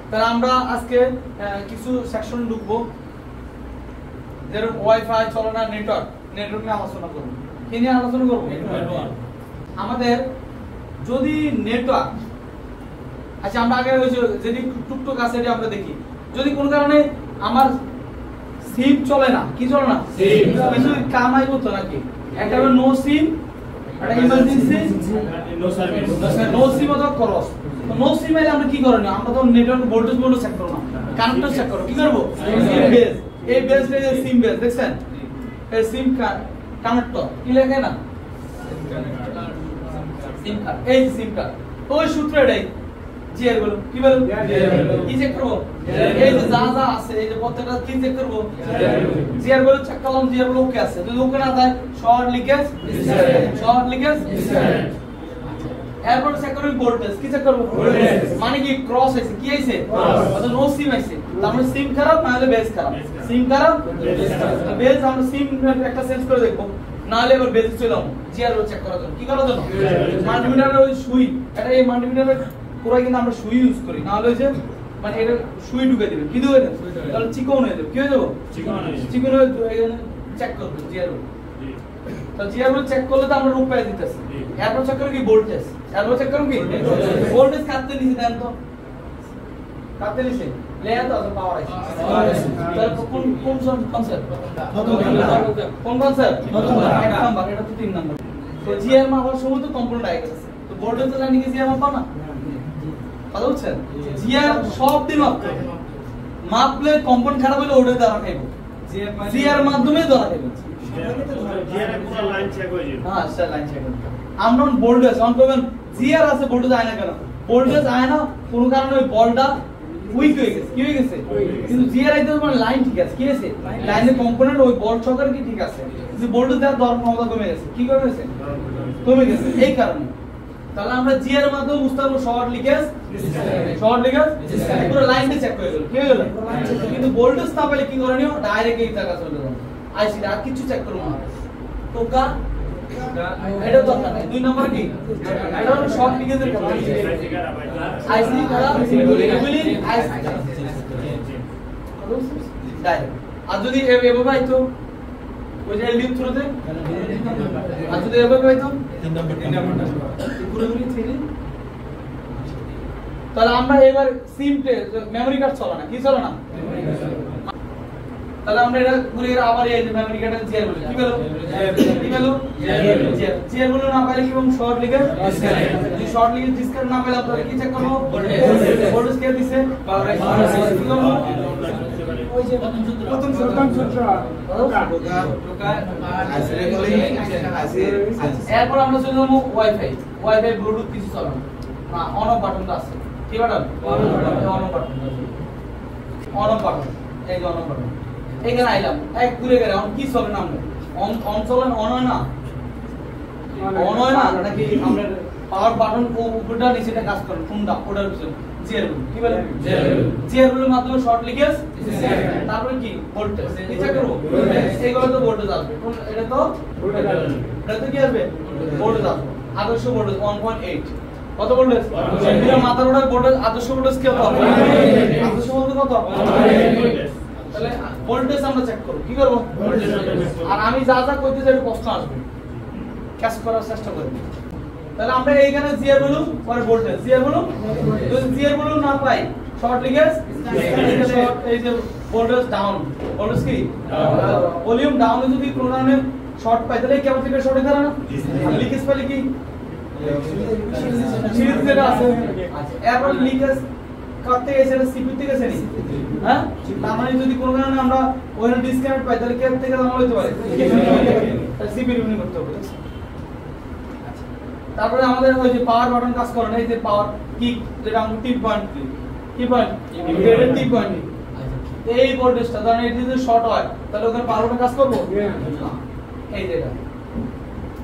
তাহলে আমরা আজকে কিছু সেকশন ঢুকবো, যেরকম ওয়াইফাই চলনা নেটওয়ার্ক নিয়ে আলোচনা করবো। কি নিয়ে আলোচনা করবো? আমাদের যদি নেটওয়ার্ক, আচ্ছা আমরা আগে যদি টুকটুক আছে এটা আমরা দেখি, যদি কোনো কারণে আমার সিম চলে না, কি চলে না, কিছু কামাই করতো নাকি, একটা হলো নো সিম, একটা ইমার্জেন্সি নো সিম অথবা ক্রস। তো নো সিম এলে আমরা কি করব? আমরা তো নেটওয়ার্ক ভোল্টেজ মোড চেক করব না, কানেক্টর চেক করব। কি করব? সিম বেস, এই বেসটা এই সিম বেস দেখছেন, এই সিম কানেক্টর কি লেখে না, সিম কার্ড, এই সিম কার্ড। তো ওই সূত্র এটাই, জিআর বলো কি বলো, কি চেক করব? এই যে যা যা আছে এই যে প্রত্যেকটা কি চেক করব? জিআর বলো চেক করলাম, জিআর বলো ওকে আছে, যদি ওকে না থাকে শর্ট লিকেজ, শর্ট লিকেজ। এরপর চেক করব ভোল্টেজ, কি চেক করব? মানে কি ক্রস আছে, কি আছে, অথবা নো সিম আছে, তার মানে সিম খারাপ না হলে বেস খারাপ, সিম খারাপ বেস। আমরা সিম একটা চেঞ্জ করে দেখব, না হলে এবার বেস চলে যাবো জিআর বলো চেক করার জন্য। কি করার জন্য? মাল্টিমিটারের ওই সুই, এটা এই মাল্টিমিটারের পুরো কিন্তু আমরা সুই ইউজ করি, না হলে যে মানে এটা সুই ঢুকে দিবে, কি ঢুকে দেবে, তাহলে চিকন হয়ে যাবে। কি হয়ে যাবে? চিকন হয়ে এখানে চেক করবে জিআর বলো। তো জিআর বলো চেক করলে তো আমরা রূপ পাই দিতেছি। এরপর চেক করব কি ভোল্টেজ, এরপর চেক করব কি ভোল্টেজ। কাটতে নিচে দেন তো, কাটতে নিচে লেয়া তো পাওয়ার আছে, তাহলে কোন কোন কনসেপ্ট, কোন কনসেপ্ট? এক নাম্বার, এটা তো 3 নাম্বার। তো জিআর মাপার সময় তো কম্পোনেন্ট আই গেছে, তো ভোল্টেজ লাইনে কি জিআর মাপা না, কথা বুঝছেন? জিআর সব দিন মাপলে কম্পোনেন্ট খারাপ হলে ওটা ধরা খাইবো, জিআর মাধ্যমে ধরা খাইবো। জিআর এর পুরো লাইন চেক হয়ে যাবে। হ্যাঁ স্যার লাইন চেক করতে আমরা ভোল্টেজ অন করবেন, জিআর আছে ভোল্টেজ আয় না কেন? ভোল্টেজ আয় না কোন কারণে ওই বলটা উইক হয়ে গেছে, কি হয়ে গেছে, কিন্তু জিআর আইতে মানে লাইন ঠিক আছে, কি আছে লাইনের কম্পোনেন্ট ওই বল ছকের কি ঠিক আছে, যে ভোল্টেজ দেওয়ার দর ক্ষমতা কমে গেছে, কি কমে গেছে, কমে গেছে এই কারণে। তাহলে আমরা জিআর এর মাধ্যমে বুঝতে পারবো শর্ট লিকেজ, শর্ট লিকেজ পুরো লাইনটা চেক করে গেল, কি হয়ে গেল। কিন্তু ভোল্টেজ না পেলে কি করণীয়? ডাইরেক্ট এই জায়গা চলে যাবে, আইসি আর কিছু চেক করব না। টোকা এটা দরকার নাই। 2 নাম্বার কি, এটা হলো শর্ট লিকেজের কথা, আইসি করা এগুলি আইসি ডাইরেক্ট। আর যদি এভাবে আইতো ওই যে লিপ থ্রুতে, আর যদি এভাবে আইতো 3 নাম্বার পুরোপুরি ছিল। তাহলে আমরা এবার সিমটে মেমরি কার্ড চলে না, কি চলে না, তাহলে আমরা এটা ঘুরে আবার এই যে মেমরি কার্ডের জিআর বলি, কি বলো, কি বলো, জিআর বলো না পাইলে কি এবং শর্ট লিকেজ ডিসকানেক্ট, যদি শর্ট লিকেজ ডিসকানেক্ট না পাইলে আমরা কি চেক করব? ভোল্টেজ কে দিছে, কি করব? ওই যে প্রথম সূত্র টোকা আসলে বলি আসে। এরপর আমরা চলে যাব ওয়াইফাই, ওয়াইফাই ব্লুটুথ কিছু চলে না, অন অফ বাটনটা আছে, কি button, on of button, on of button, এই যে অন অফ বাটন। এখানে আইলাম এক ঘুরে গেলে অন কি চলে না, আমরা অন অন চলে অন হয় না, অন হয় না নাকি আমরা পাওয়ার বাটন উপরটা নিচেটা কাজ করে কোনটা, ওটার পিছনে জিআর বল, কি বলে, জিআর বলের মাধ্যমে শর্ট লিকেজ, তারপরে কি ভোল্টেজ, কি চেক করব? এইগুলো তো ভোল্টেজ আসবে, এটা তো ভোল্টেজ আসবে, এটা তো কি আসবে, ভোল্টেজ আসবে, আদর্শ ভোল্টেজ 1.8, কত ভোল্টেজ, এটা মাথার ওটার ভোল্টেজ, আদর্শ ভোল্টেজ কি কত, আদর্শ ভোল্টেজ কত, তাহলে ভোল্টেজ আমরা চেক করব, কি করব? আর আমি যা যা কইতে যাই প্রশ্ন আসবে, ক্যাচ করার চেষ্টা করব। তাহলে আমরা এইখানে জিআর বলু পরে ভোল্টেজ, জিআর বলু, যদি জিআর বলু না পাই শর্ট লিকেজ, এই যে ভোল্টেজ ডাউন, ভোল্টেজ কি ভলিউম ডাউন, যদি কোনো কারণে শর্ট পাই তাহলে ক্যাপাসিটর শর্ট হয়ে না, লিকেজ পাইলে কি সিরিজ যেটা আছে, আচ্ছা এরপর লিকেজ করতে গেছে এটা সিপি থেকে গেছে নি, হ্যাঁ তার মানে যদি কোনো কারণে আমরা ওখানে ডিসকানেক্ট পাই তাহলে কে থেকে আমরা হতে পারে, তাহলে সিপি রিমুভ করতে হবে। তারপরে আমাদের ওই যে পাওয়ার বাটন কাজ করে না, এই যে পাওয়ার কিক যেটা আমরা টিপ পয়েন্ট, কি পয়েন্ট, এটা টিপ পয়েন্ট, এই ভোল্টেজটা ধরেন এই যদি শর্ট হয় তাহলে ওখানে পাওয়ার বাটন কাজ করবে, এই যে এটা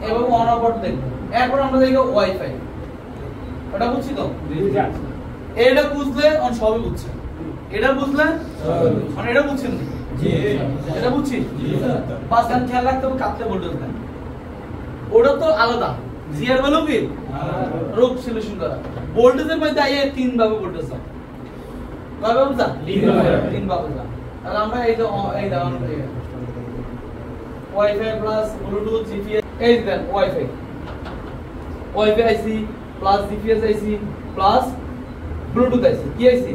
এবং অন অফ বাটন দেখব। এরপর আমরা দেখব ওয়াইফাই, ওটা বুঝছি তো, এটা বুঝলে অন সবই বুঝছে, এটা বুঝলে মানে এটা বুঝছেন জি, এটা বুঝছি জি স্যার। পাঁচ গান খেয়াল রাখতে হবে, কাটতে ভোল্টেজ না, ওটা তো আলাদা, জিআর ভ্যালু কি রূপ সিলেকশন করা, ভোল্টেজের মধ্যে আইয়ে 3 ভাবে ভোল্টেজ হয়, কয় বাবু যা 3 বাবু যা। তাহলে আমরা এই যে এই দাও ওয়াইফাই প্লাস ব্লুটুথ জিপিএস এই then WiFi IC plus GPS IC plus Bluetooth IC কি আইসি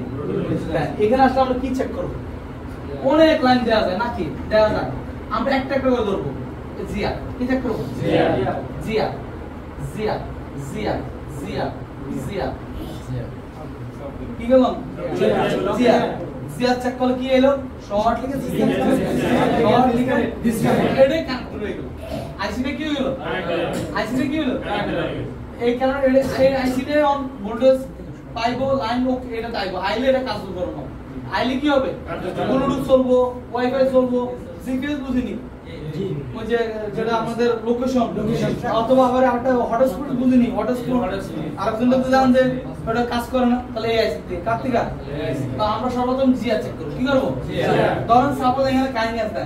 এখানে আসলে আমরা কি চেক করব অনেক লাইন দেওয়া যায় নাকি দেওয়া যায় আমরা একটা একটা করে ধরবো জিয়া কি চেক করব জিয়া জিয়া জিয়া জিয়া জিয়া জিয়া কি গেলাম জিয়া জিয়া চেক করলে কি এলো শর্ট লিখে শর্ট লিখে ডিসকানেক্ট এটাই কানেক্ট হয়ে গেল আইসিটা কি হলো আইসিটা কি হলো এই কারণে এই আইসিটা অন ভোল্টেজ পাইবো লাইন ওক এটা চাইবো আইলে এটা কাজ করব না আইলে কি হবে ব্লুটুথ চলবো ওয়াইফাই চলবো জিপিএস বুঝিনি ওই যে যেটা আমাদের লোকেশন অথবা আবার একটা হটস্পট বুঝিনি হটস্পট আরেকজন তো জানেন যে ওটা কাজ করে না তাহলে এই আইসি দিয়ে কার্তিকা তো আমরা সর্বপ্রথম জিয়া চেক করব কি করব ধরেন সাপোজ এখানে কাহিনী আছে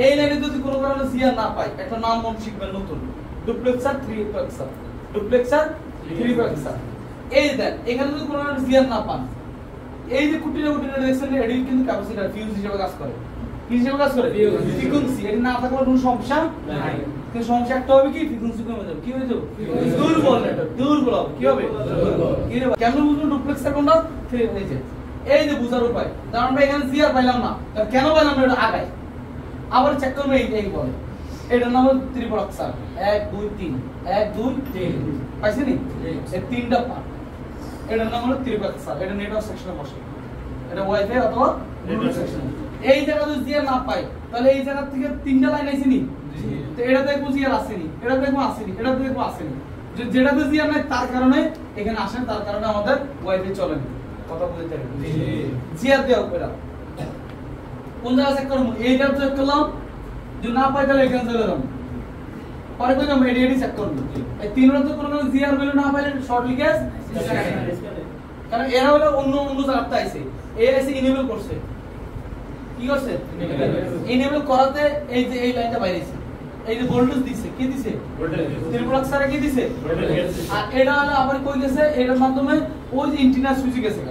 এই লাইনে যদি কোনো কারণে জিয়া না পাই একটা নাম মন শিখবেন নতুন ডুপ্লেক্সার 3 প্লেক্সার ডুপ্লেক্সার 3 প্লেক্সার এই দেন এখানে যদি কোনো কারণে জিয়া না পান এই যে কুটিটা দেখছেন এডি কিন্তু ক্যাপাসিটর ফিউজ হিসেবে কাজ করে কি হিসেবে কাজ করে ফ্রিকোয়েন্সি এর না থাকলে কোনো সমস্যা নাই কিন্তু সমস্যা একটা হবে কি ফ্রিকোয়েন্সি কমে যাবে কি হয়ে যাবে দুর্বল নেটওয়ার্ক দুর্বল হবে কি হবে কি রে কেমন বুঝুন ডুপ্লেক্সার কোনটা এই যে বুঝার উপায় কারণ আমরা এখানে জিআর পাইলাম না কেন পাইলাম না এটা আগাই আবার চেক করব এই বলে এটার নাম হলো ত্রিপ্লেক্সার 1 2 3 1 2 3 পাইছেন নি এই তিনটা পার্ট এটার নাম হলো ত্রিপ্লেক্সার এটা নেটওয়ার্ক সেকশনে বসে এটা ওয়াইফাই অথবা ব্লুটুথ সেকশন এই জায়গা যদি জিআর না পাই তাহলে এই জায়গা থেকে তিনটা লাইন আইছেনি তো এটা দেখবো জিআর আসেনি এটা দেখবো আসেনি এটা দেখবো আসেনি যেটাতে জিআর নাই তার কারণে এখানে আসেন তার কারণে আমাদের ওয়াইফাই চলে না কথা বুঝতে পারেন জিআর দেওয়া উপরে কোন জায়গা চেক করব এইটা চেক করলাম যদি না পাই তাহলে এখানে চলে যাব পরে কই যাব এডি চেক করব এই তিনটা তো কোনো জিআর ভ্যালু না পাইলে শর্ট লিকেজ কারণ এরা হলো অন্য জায়গাতে আইছে এই আইছে ইনেবল করছে কি করছে ইনেবল করাতে এই যে এই লাইনটা বাইরেছে এই যে ভোল্টেজ দিছে কি দিছে ভোল্টেজ ত্রিপ্লেক্সারে কি দিছে ভোল্টেজ আর এটা হলো আবার কই গেছে এটার মাধ্যমে ওই যে ইন্টিনার সুইচে গেছে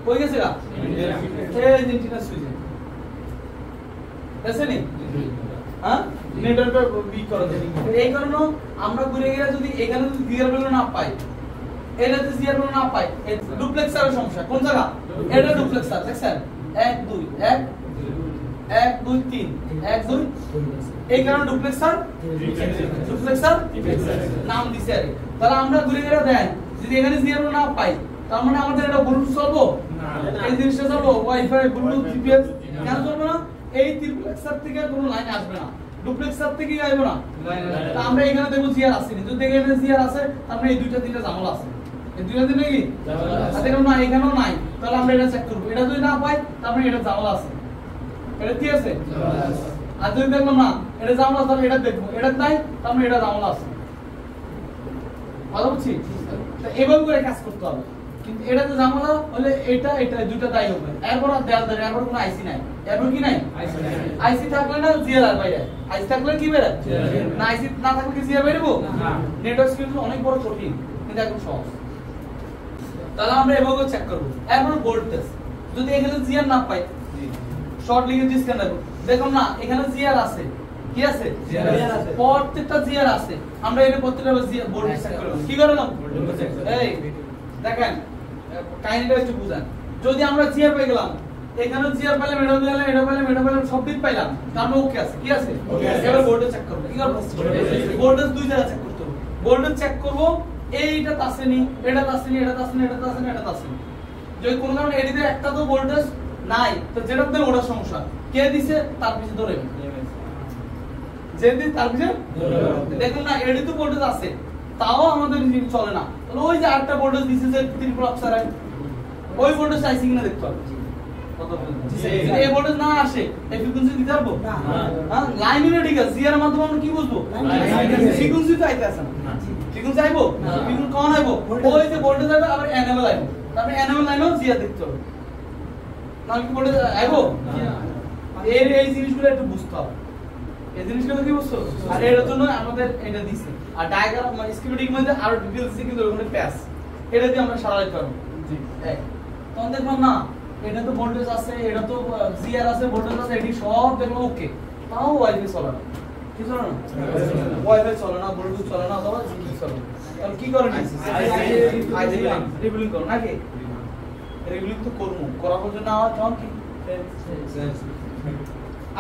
কই গেছে গা এই যে ইন্টিনার সুইচে আছে নি হ্যাঁ নেটওয়ার্কটা উইক করে দেয় এই কারণে আমরা ঘুরে গিয়ে যদি এখানে যদি জিআর ভ্যালু না পাই এটাতে জিআর ভ্যালু না পাই এই ডুপ্লেক্সারের সমস্যা কোন জায়গা এটা ডুপ্লেক্সার দেখছেন 1 2 1 1 2 3 1 2 এই কারণে ডুপ্লেক্সার নাম দিছে আরে তাহলে আমরা ঘুরে গিয়ে দেন যদি এখানে জিআর ভ্যালু না পাই তার মানে আমাদের এটা ব্লুটুথ চলবো এই জিনিসটা চলবো ওয়াইফাই ব্লুটুথ জিপিএস কেন চলবে না এই ত্রিপ্লেক্সার থেকে কোনো লাইন আসবে না ডুপ্লেক্সার থেকে আসবে না তা আমরা এখানে দেখব জিআর আসেনি যদি এখানে জিআর আছে তাহলে এই দুইটা তিনটা ঝামেলা আছে এই দুইটা দিন কি ঝামেলা আছে দেখুন না এখানেও নাই তাহলে আমরা এটা চেক করব এটা যদি না পাই তাহলে এটা ঝামেলা আছে এটা কি আছে ঝামেলা আছে আর যদি দেখলাম না এটা ঝামেলা আছে তাহলে এটা দেখব এটা নাই তাহলে এটা ঝামেলা আছে ভালো বুঝছি তো এভাবে করে কাজ করতে হবে কিন্তু এটা তো ঝামেলা হলে এটা দুটো দাই হবে এরপর দেয়াল ধরে এরপর কোনো আইসি নাই এরপর কি নাই আইসি থাকলে না জিআর আর বাইরে আইসি থাকলে কি বের না আইসি না থাকলে কি জিআর বেরবো না নেটওয়ার্ক স্কিল অনেক বড় কঠিন কিন্তু একদম সহজ তাহলে আমরা এভাবে চেক করব এরপর ভোল্টেজ যদি এখানে জিআর না পাই শর্ট লিংক ডিসকানেক্ট করব দেখুন না এখানে জিআর আছে কি আছে জিআর আছে প্রত্যেকটা জিআর আছে আমরা এর প্রত্যেকটা জিআর ভোল্টেজ চেক করব কি করলাম এই দেখেন কাহিনীটা একটু বুঝান যদি আমরা জিআর পেয়ে গেলাম এখানে জিআর পেলাম এটা পেলাম সব দিক পাইলাম তারপর ওকে আছে কি আছে এবার ভোল্টেজ চেক করব কি করব ভোল্টেজ দুই জায়গা চেক করতে হবে ভোল্টেজ চেক করব এইটা আসেনি এটা আসেনি যদি কোনো কারণে এডিতে একটা তো ভোল্টেজ নাই তো যেটাতে ওটা সমস্যা কে দিছে তার পিছে ধরে যেদিন তার পিছে দেখুন না এডিতে ভোল্টেজ আছে তাও আমাদের চলে না তাহলে ওই যে আটটা ভোল্টেজ দিছে যে ত্রিপ্লেক্সার ওই ভোল্টেজ আইসি কিনা দেখতে হবে এই ভোল্টেজ না আসে এই ফ্রিকোয়েন্সি দিতে পারবো না হ্যাঁ লাইনে ঠিক আছে জিআর মাধ্যমে আমরা কি বুঝবো ফ্রিকোয়েন্সি তো আইতে আসে না ফ্রিকোয়েন্সি আইবো ফ্রিকোয়েন্সি কোন আইবো ওই যে ভোল্টেজ আইবো আবার এনেবল আইবো তারপরে এনেবল লাইনও জিআর দেখতে হবে নাকি ভোল্টেজ আইবো এই জিনিসগুলো একটু বুঝতে হবে এই জিনিসগুলো কি বুঝছো আর এর জন্য আমাদের এটা দিছে আর ডায়াগ্রাম মানে স্কিমেটিক মধ্যে আরো ডিটেইলস কিন্তু ওখানে প্যাস এটা দিয়ে আমরা সারা দিতে পারবো জি তখন দেখলাম না এটা তো ভোল্টেজ আছে, এটা তো জিআর আছে, ভোল্টেজ আছে, এটি সব দেখলো ওকে, তাও ওয়াইফাই চলে না। কি চলে না? ওয়াইফাই চলে না, ব্লুটুথ চলে না, অথবা জিপি চলে না। তাহলে কি করেন? আইসি রিবিলিং করো নাকি? রিবিলিং তো করবো, করার জন্য আমার তখন কি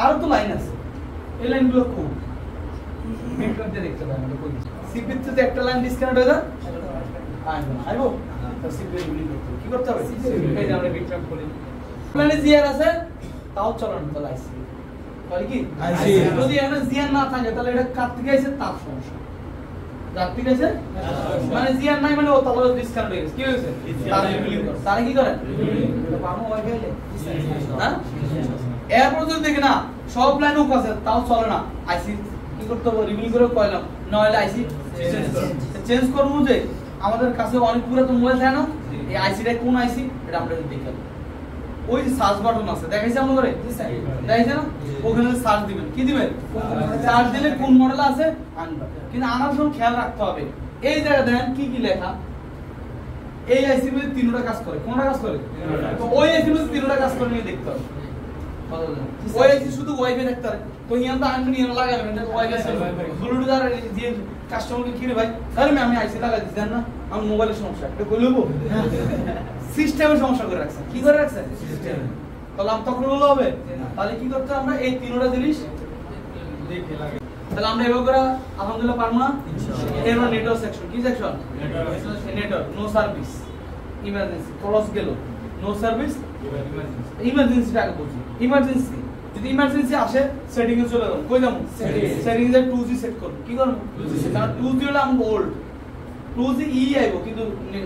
আরো তো লাইন আছে, এই লাইনগুলো খুব বিটকয়েন দিয়ে দেখতে পারেন। আমরা কই সিপির থেকে একটা লাইন ডিসকানেক্ট হয়ে যায়, আইবো তো সিপি রিবিলিং করতে কি করতে হবে? এই যে আমরা বিটকয়েন খুলি, মানে জিআর আছে তাও চলে না, তাহলে আইসি তাহলে কি আইসি। যদি এখানে জিআর না থাকে তাহলে এটা কার থেকে আইছে? তার সমস্যা। যার থেকে আইছে মানে জিআর নাই, মানে ও তাহলে ডিসকানেক্ট হয়ে গেছে। কি হয়েছে? তার রিবিলিং করে, তারে কি করে? পাবো ওয়াইফাই লে, হ্যাঁ। এরপর যদি দেখি না সব লাইন ওকে আছে তাও চলে না, আইসি কি করতে হবে? রিবিলিং করে কইলাম, নইলে আইসি চেঞ্জ করবো। যে আমাদের কাছে অনেক পুরাতন মোবাইল থাকে না, এই আইসিটা কোন আইসি এটা আমরা দেখি। ওই সার্চ বাটন আছে, দেখাইছে আমরা করে, দেখাইছে না? ওখানে সার্চ দিবেন, কি দিবেন? সার্চ দিলে কোন মডেল আছে আনবেন। কিন্তু আনার সময় খেয়াল রাখতে হবে, এই জায়গায় দেখেন কি কি লেখা। এই আইসি মধ্যে তিনটা কাজ করে, কোনটা কাজ করে? তো ওই আইসি মধ্যে তিনটা কাজ করে নিয়ে দেখতে হবে। ওই আইসি শুধু ওয়াইফাই দেখতে হবে, তো ইয়ান তো আনবেন, ইয়ান লাগাবেন, এটা ওয়াইফাই ব্লুটুথ আর যে কাস্টমারকে কি রে ভাই, তাহলে আমি আইসি লাগাই দিছি, জান না আমার মোবাইলের সমস্যা, এটা কই লবো? সিস্টেমের সমস্যা করে রাখছেন। কি করে রাখছেন? সিস্টেম। তাহলে আমি তখন হলো হবে, তাহলে কি করতে আমরা এই তিনটা জিনিস দেখে লাগে। তাহলে আমরা এভাবে করে আলহামদুলিল্লাহ পারবো না ইনশাআল্লাহ। এরপর নেটওয়ার্ক সেকশন, কি section? Network. No service, emergency, close গেল, নো সার্ভিস, ইমার্জেন্সিটা আগে বলছি। ইমার্জেন্সি যদি ইমার্জেন্সি আসে সেটিং এ চলে যাব, কই যাব? সেটিং এ 2G সেট করব। কি করব? কারণ 2G হলো আম ওল্ড, 2G ই আইবো, কিন্তু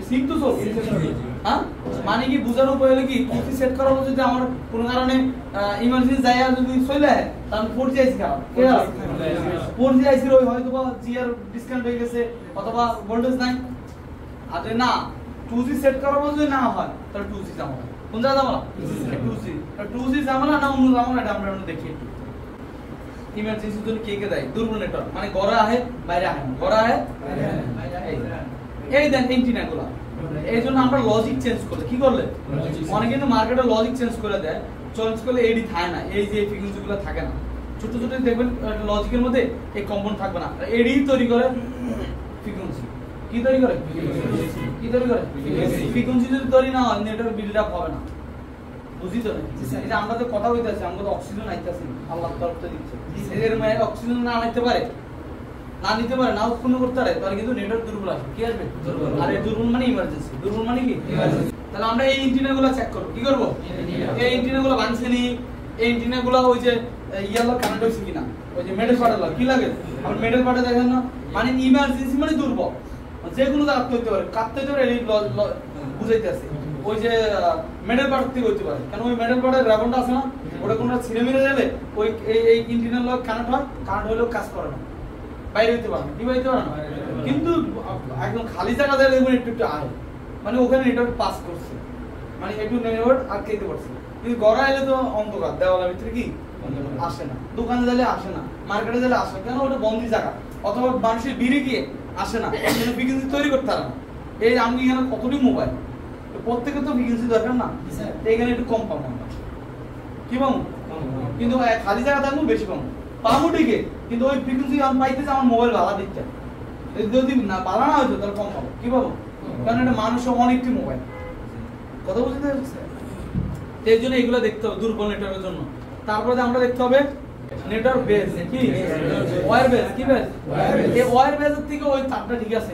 সিম তো চলবে। হ্যাঁ, মানে কি বুঝার উপায় হলো কি 2G সেট করার পর যদি আমার কোনো কারণে ইমার্জেন্সি যায় আর যদি চলে যায় তাহলে 4G আইসি খারাপ, কি হয়? 4G আইসির ওই হয়তো বা জিআর ডিসকানেক্ট হয়ে গেছে অথবা ভোল্টেজ নাই। আর না 2G সেট করার পর যদি না হয় তাহলে 2G ঝামেলা। কোন জায়গা ঝামেলা? 2G ঝামেলা না অন্য ঝামেলা, এটা আমরা দেখি একটু। ইমার্জেন্সি জন্য কে কে দেয়? দুর্বল নেটওয়ার্ক, মানে ঘরে আহে বাইরে আহে না, ঘরে আহে এই দেন এন্টিনাগুলো। এই জন্য আমরা লজিক চেঞ্জ করলে কি করলে? অনেকে কিন্তু মার্কেটে লজিক চেঞ্জ করে দেয়, চেঞ্জ করলে এডি থাকে না, এই যে ফ্রিকোয়েন্সিগুলো থাকে না, ছোট ছোট দেখবেন লজিকের মধ্যে এই কম্পাউন্ড থাকবে না, এডি তৈরি করে ফ্রিকোয়েন্সি। কি তৈরি করে? কি তৈরি করে? ফ্রিকোয়েন্সি যদি তৈরি না হয় নেটওয়ার্ক বিল্ড আপ হবে না। বুঝি তো? এই যে আমরা তো কথা বলতেছি, আমরা তো অক্সিজেন আইতাছি, আল্লাহ তরফ থেকে দিচ্ছে, এর মানে অক্সিজেন না আনতে পারে, না নিতে পারে, না উৎপন্ন করতে পারে, তাহলে কিন্তু নেটওয়ার্ক দুর্বল আসবে। কি আসবে? আর এই দুর্বল মানে ইমার্জেন্সি। দুর্বল মানে কি? ইমার্জেন্সি। তাহলে আমরা এই এন্টিনাগুলো চেক করব। কি করব? এই এন্টিনাগুলো ভাঙছে নি, এই এন্টিনাগুলো ওই যে ইয়ালো কানেক্ট হইছে কিনা, ওই যে মেটাল পার্ট কি লাগে, আমরা মেটাল পার্টে দেখেন না, মানে ইমার্জেন্সি মানে দুর্বল, যে কোনো জায়গা হইতে পারে, কাটতে পারে, এই বুঝাইতেছে। ওই যে মেটাল পার্ট থেকে হইতে পারে, কারণ ওই মেটাল পার্টের রাবনটা আছে না, ওটা কোনো ছিঁড়ে মেরে গেলে ওই এই ইন্টিনার লগ কানেক্ট হয়, কানেক্ট হইলেও কাজ করে না, বাইরে হইতে পারে না। কি বাইরে পারে না? কিন্তু একদম খালি জায়গা দিয়ে দেখবেন একটু একটু আয়, মানে ওখানে নেটওয়ার্ক পাস করছে, মানে একটু নেটওয়ার্ক আটকাইতে পারছে। কিন্তু গড়া এলে তো অন্ধকার, দেওয়ালের ভিতরে কি আসে না, দোকানে গেলে আসে না, মার্কেটে গেলে আসে না, কেন? ওটা বন্দি জায়গা, অথবা মানুষের ভিড়ে গিয়ে আসে না, ফ্রিকোয়েন্সি তৈরি করতে পারে না। এই আমি এখানে কতটি মোবাইল, প্রত্যেকে তো ফ্রিকোয়েন্সি দরকার না, এখানে একটু কম পাবো আমরা, কি পাবো? কিন্তু খালি জায়গা থাকবো বেশি পাবো, পাবো ঠিকই, কিন্তু ওই ফ্রিকোয়েন্সি আমি পাইতেছি আমার মোবাইল ভাড়া দিচ্ছে, যদি না ভাড়া না হইতো তাহলে কম পাবো। কি পাবো? কারণ এটা মানুষের অনেকটি মোবাইল, কথা বুঝতে পারছেন? এই জন্য এগুলো দেখতে হবে দুর্বল নেটওয়ার্কের জন্য। তারপরে আমরা দেখতে হবে নেটওয়ার্ক বেস, কি ওয়্যার বেস, কি বেস? এই ওয়্যার বেসের থেকে ওই তারটা ঠিক আছে,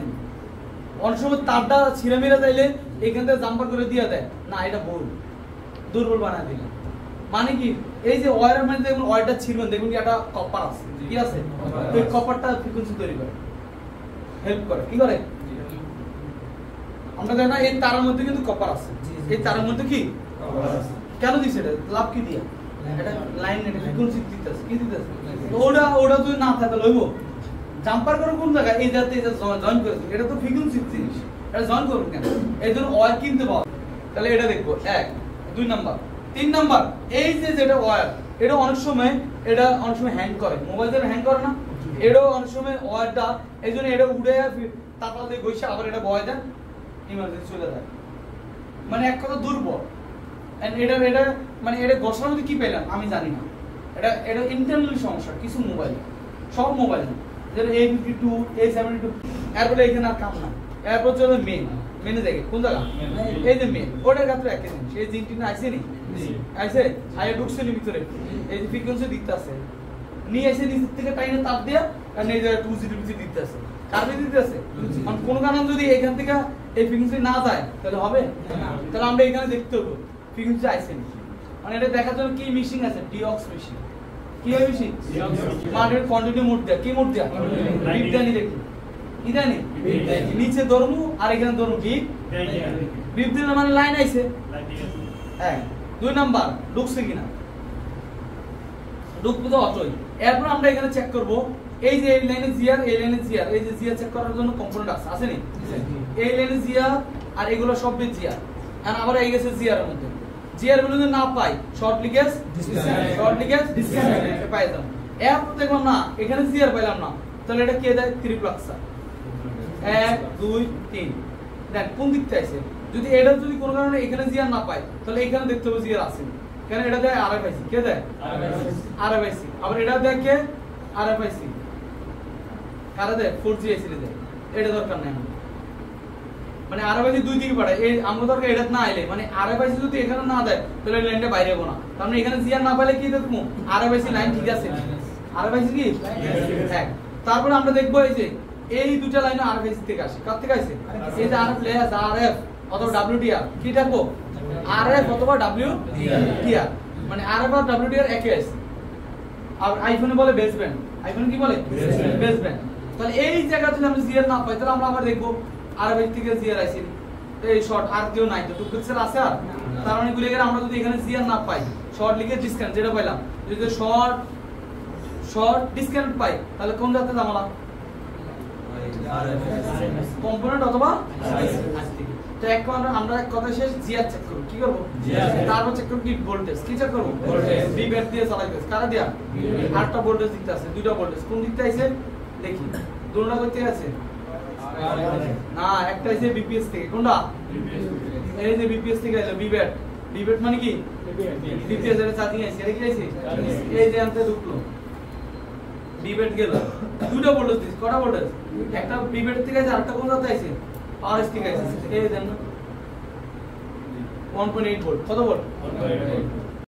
অনেক সময় তারটা ছিঁড়ে মেরে যাইলে এখান থেকে জাম্পার করে দিয়ে দেয়, না এটা ভুল, দুর্বল বানায় দিলে। মানে কি, এই যে ওয়্যারের মধ্যে দেখুন ওয়্যারটা ছিঁড়বেন, দেখুন কি একটা কপার আছে, কি আছে? তো এই কপারটা ফ্রিকোয়েন্সি তৈরি করে, হেল্প করে। কি করে? আমরা জানি না এই তারের মধ্যে কিন্তু কপার আছে, এই তারের মধ্যে কি কেন দিছে? এটা লাভ কি দিয়া? এটা লাইন এটা ফ্রিকোয়েন্সি দিতেছে, কি দিতেছে? ওটা যদি না থাকে লইব জাম্পার করে কোন জায়গায়, এই জায়গাতে এটা জয়েন করেছে, এটা তো ফ্রিকোয়েন্সি জিনিস, এটা জয়েন করবে কেন? এই জন্য ওয়্যার কিনতে পাওয়া। তাহলে এটা দেখবো 1 2 নাম্বার। 3 নাম্বার, এই যে যেটা ওয়্যার, এটা অনেক সময় হ্যাং করে, মোবাইল যেটা হ্যাং করে না, এটাও অনেক সময় ওয়্যারটা, এই জন্য এটা উড়ে তারপর দিয়ে গইসা আবার এটা বয় দেন, ইমার্জেন্সি চলে যায়, মানে এক কথা দুর্বল। এন্ড এটা মানে এটা ঘষার মধ্যে কি পেলাম আমি জানি না, এটা ইন্টারনালি সমস্যা কিছু মোবাইল, সব মোবাইল না, যেটা A52 A72 এরপরে এখানে আর কাম না, এরপর চলে মেনে দেখে কোন জায়গা এই যে মেন ওটার ক্ষেত্রে একই জিনিস, এই জিনটি না আইছে নি আইছে আইয়া ঢুকছে নি ভিতরে, এই যে ফ্রিকোয়েন্সি দিতে আছে নিয়ে এসে নিচের থেকে টাইনে তাপ দিয়া আর এই জায়গায় 2 দিতে আছে, কার দিতে আছে কারণ কোন কারণ যদি এখান থেকে এই ফ্রিকোয়েন্সি না যায় তাহলে হবে না, তাহলে আমরা এখানে দেখতে হবে ফ্রিকোয়েন্সি আইছে নি, মানে এটা দেখার জন্য কি মিশিং আছে ডিঅক্স মিশিং, কি হয় মিশিং মানে কন্টিনিউ মোড দেয়া, কি মোড দেয়া বিপ দেয়া নি দেখি ইদানি নিচে ধরমু আর এখানে ধরমু বিপ দিলে মানে লাইন আইছে, হ্যাঁ 2 নাম্বার ঢুকছে কিনা, ঢুকবে তো অটোই, এরপর আমরা এখানে চেক করব এই যে এই লাইনে জিআর এই লাইনে জিআর, এই যে জিআর চেক করার জন্য কম্পোনেন্ট আছে নি, এই লাইনে জিআর আর এগুলো সব বে জিআর, আর আবার এই গেছে জিআর এর মধ্যে, জিআর গুলো যদি না পাই শর্ট লিকেজ ডিসকানেক্ট পাই দাও, এরপর দেখলাম না এখানে জিআর পাইলাম না, তাহলে এটা কে দেয় ত্রিপ্লাক্সার 1 2 3 দেন কোন দিক থেকে আছে, যদি এটা যদি কোনো কারণে এখানে জিআর না পাই তাহলে এখানে দেখতে হবে জিআর আছে, কেন এটা দেয় আরএফআইসি, কে দেয় আরএফআইসি, আবার এটা দেয় কে আরএফআইসি, কারা দেয় 4G আইসি দেয়, এটা দরকার নাই মানে আরএফআইসি দুই দিকে পাঠায়, এই আমরা দরকার এটা না আইলে মানে আরএফআইসি যদি এখানে না দেয় তাহলে লাইনটা বাইরে হবে না, তার মানে এখানে জিআর না পাইলে কি দেখবো আরএফআইসি লাইন ঠিক আছে, আরএফআইসি কি হ্যাঁ, তারপরে আমরা দেখবো এই যে এই দুটো লাইন আরএফআইসি থেকে আসে, কার থেকে আসে এই যে আরএফ লেয়ার আরএফ অথবা ডব্লিউডিআর, কি থাকবো আরএফ অথবা ডব্লিউডিআর, মানে আরএফ আর ডব্লিউডিআর একই আছে, আর আইফোনে বলে বেসব্যান্ড, আইফোনে কি বলে বেসব্যান্ড, তাহলে এই জায়গাতে যদি আমরা জিআর না পাই তাহলে আমরা আবার দেখবো আরএফ থেকে জিআর আইছে, এই শর্ট আর কেউ নাই তো ডুপ্লেক্সের আছে, আর তার মানে গুলো আমরা যদি এখানে জিআর না পাই শর্ট লিখে ডিসকানেক্ট যেটা পাইলাম, যদি শর্ট ডিসকানেক্ট পাই তাহলে কোন জায়গাতে জামালা কম্পোনেন্ট অথবা তো এখন আমরা এক কথা শেষ জিআর চেক করব, কি করব তারপর চেক করব কি ভোল্টেজ, কি চেক করব ভোল্টেজ বিবেট দিয়ে চালাইতে কারা দিয়া আটটা ভোল্টেজ দিতে আছে, দুইটা ভোল্টেজ কোন দিকতে আইছে দেখি, দুটোটা করতে আছে না একটা আইছে বিপিএস থেকে, কোনটা এই যে বিপিএস থেকে আইলো বিবেট মানে কি বিপিএস এর চার্জিং আইছে, এটা কি আইছে এই যে আনতে ঢুকলো বিবেট গেল, দুটো ভোল্টেজ দিছে, কটা ভোল্টেজ একটা বিবেট থেকে আছে আরেকটা কোন জায়গাতে আইছে পাওয়ার থেকে আইছে, এই দেন 1.8 ভোল্ট, কত ভোল্ট 1.8